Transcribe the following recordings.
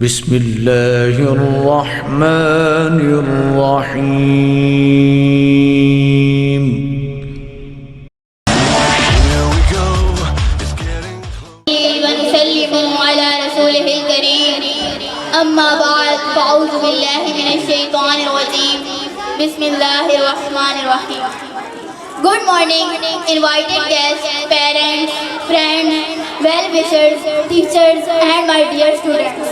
بسم اللہ الرحمن الرحیم. ونسلم على رسوله الكريم. أما بعد فأعوذ بالله من الشيطان الرجيم. بسم الله الرحمن الرحيم. Good morning, invited guests, parents, friends, well-wishers, teachers, and my dear students.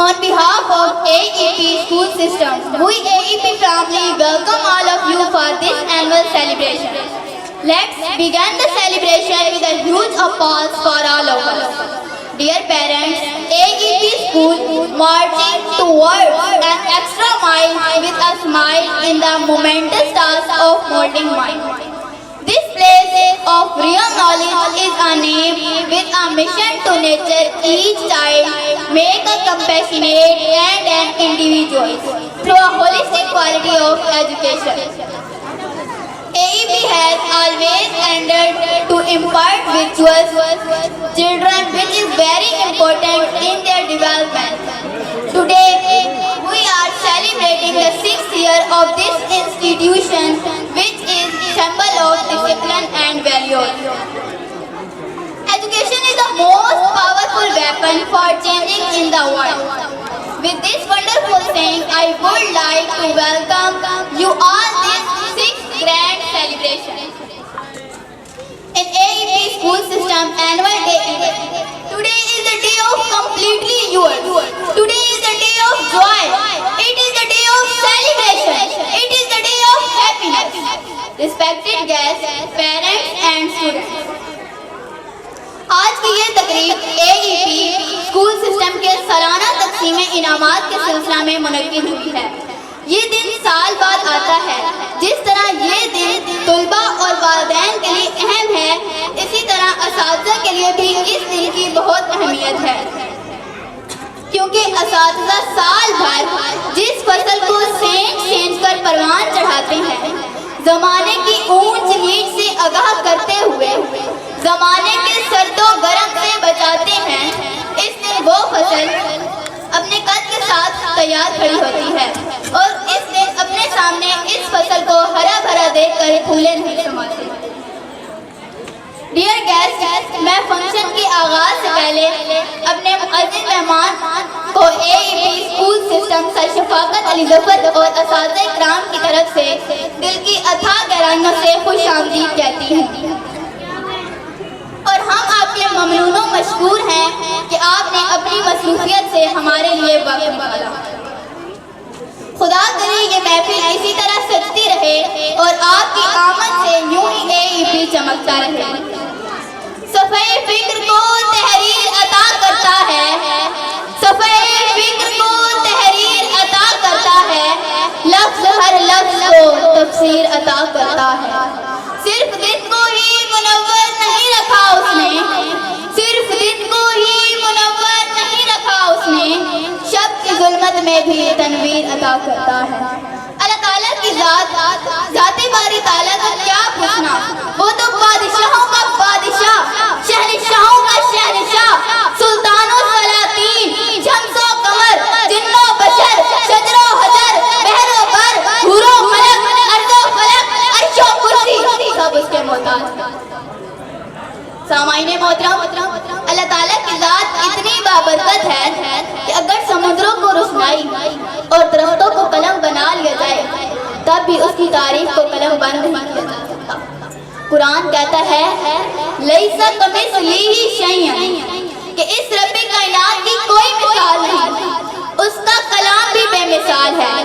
On behalf of AEP School System, we AEP family welcome all of you for this annual celebration. Let's begin the celebration with a huge applause for all of us. Dear parents, AEP School marching towards an extra mile with a smile in the momentous task of molding mind. This place of real knowledge is a name with a mission to nurture each child, make a compassionate and an individual through a holistic quality of education. AEP has always endeavored to impart virtues children, which is very important in their development. Today, we are celebrating the 6th year of this institution, which is symbol of discipline and values. Education is the most powerful weapon for changing in the world. With this wonderful saying, I would like to welcome you all this 6th grand celebration. In AEP School System Annual Day event, today is the day of completely yours. Today is the day of joy. It is the day of celebration. It is the day of happiness. Respected guests, parents and students, آج کی یہ تقریب AEP school system کے سالانہ تقسیم انعامات کے سلسلہ میں منعقد ہوئی ہے. یہ دن سال بعد آتا ہے. جس طرح یہ دن طلباء اور والدین کے لیے اہم ہے، اسی طرح اساتذہ کے لیے بھی اس دن کی بہت اہمیت ہے، کیونکہ اساتذہ سال بھر جس فصل کو سینچ کر پروان چڑھاتے ہیں، زمانے کی اونچ نیچ سے آگاہ کرتے ہوئے زمانے کے سرد و گرم سے بچاتے ہیں، اس دن وہ فصل اپنے قد کے ساتھ تیار کھڑی ہوتی ہے اور اس دن اپنے سامنے اس فصل کو ہرا بھرا دیکھ کر پھولے نہیں سماتے. ڈیئر گیسٹ، میں فنکشن کے آغاز سے پہلے اپنے معزز مہمان کو AEP اسکول سسٹم سر شفاقت علی ظفر اور اساتذہ اکرام کی طرف سے دل کی اتھاہ گہرائیوں سے خوش آمدید کہتی ہوں، اور ہم آپ کے ممنون و مشکور ہیں کہ آپ نے اپنی مصروفیت سے ہمارے لیے وقت نکالا. خدا کرے یہ محفل اسی طرح سجتی رہے اور آپ کی آمد سے یوں ہی AEP چمکتا رہے. صفحہ فکر کو تحریر عطا کرتا ہے، صفحہ فکر کو تحریر عطا کرتا ہے، لفظ ہر لفظ کو تفسیر عطا کرتا ہے. صرف دن کو ہی منور نہیں رکھا اس نے، صرف دن کو ہی منور نہیں رکھا اس نے، شب کی ظلمت میں بھی تنویر عطا کرتا ہے. اللہ تعالیٰ کی ذات باری تعالیٰ کا کیا پوچھنا، وہ تو بادشاہوں کا بادشاہ، شہنشاہوں کا شہنشاہ، سلطان و سلاطین، شمس و قمر، جن و بشر، شجر و حجر، بحر و بر، حور و ملک، ارض و فلک، عرش و کرسی، سب اس کے محتاج. سامعین محترم، اللہ تعالیٰ کی ذات اتنی بابرکت ہے کہ اگر سمندروں کو روشنائی اور درختوں کو قلم بنا لیا جائے تب بھی اس کی تعریف کو قلم بند نہیں کیا جا سکتا. قرآن کہتا ہے لَيْسَ كَمِثْلِهِ شَيْءٌ، کہ اس رب کائنات کی کوئی مثال نہیں. اس کا کلام بھی بے مثال ہے،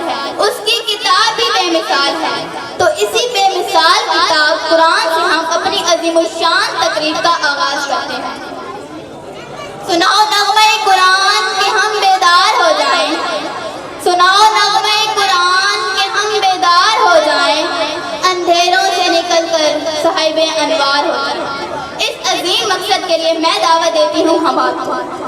اس کی کتاب بھی بے مثال ہے. تو اسی بے مثال کتاب قرآن سے ہم اپنی عظیم الشان تقریب کا آغاز کرتے ہیں. سناؤ نغمہ قرآن کہ ہم بیدار ہو جائیں، سناؤ نغمہ قرآن کہ ہم بیدار ہو جائیں، اندھیروں سے نکل کر صاحب انوار ہو جائیں. اس عظیم مقصد کے لیے میں دعوت دیتی ہوں ہم آپ کو.